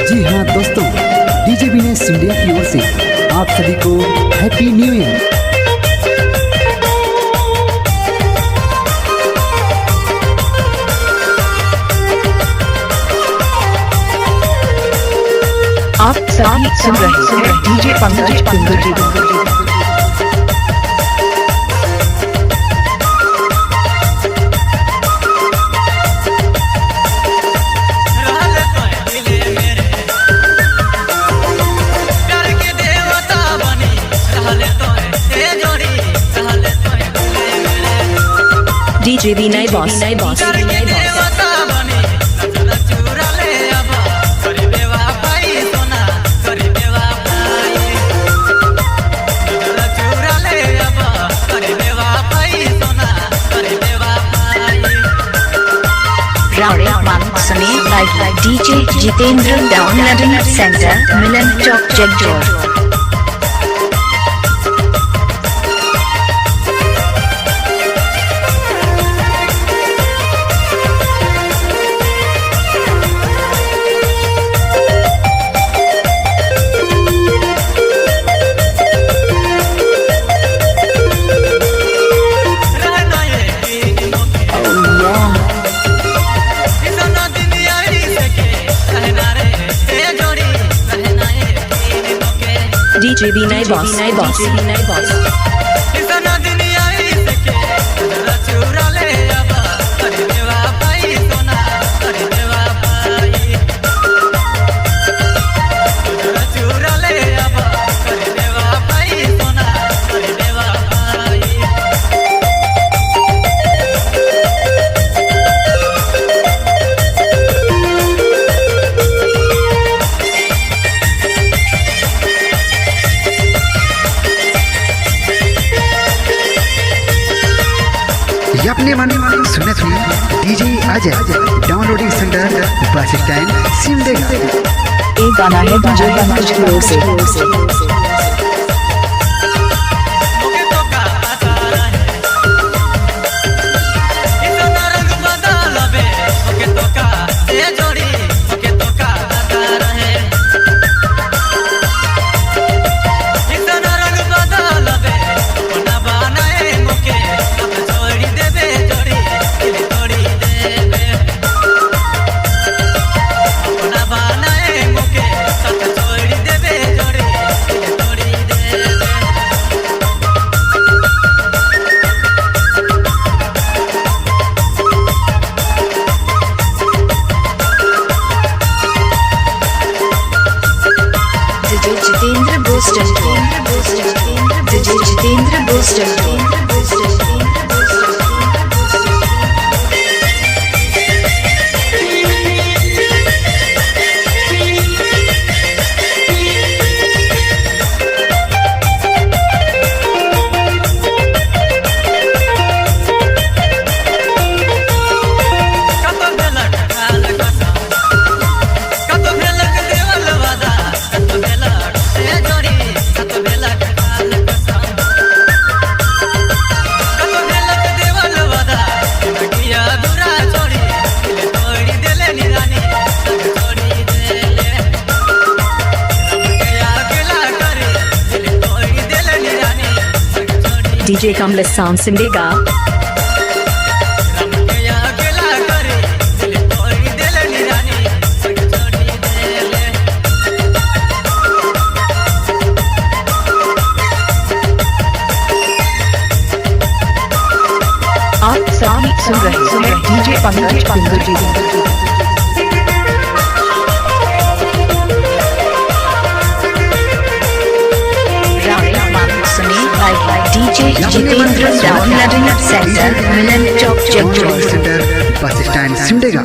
जी हाँ दोस्तों, डीजे विनेश इंडिया की ओर से आप सभी को हैप्पी न्यू ईयर। आप सभी सुन रहे हैं DJ Pankaj Kundu ji. DJ Vinay boss DJ Jitendra downloading centre Milan Chowk Jagjor. DJ Vinay boss अपने मन सुने थी DJ Ajay downloading centre bus stand Simdega. एक गाना है डीजे पंकज की ओर से। Jitendra booster DJ Kamlesh sound Simdega. आप सभी सुन रहे हैं DJ Pankaj Kundu ji. DJ Jitendra downloading centre Milan Chowk Jagjor bus stand Simdega.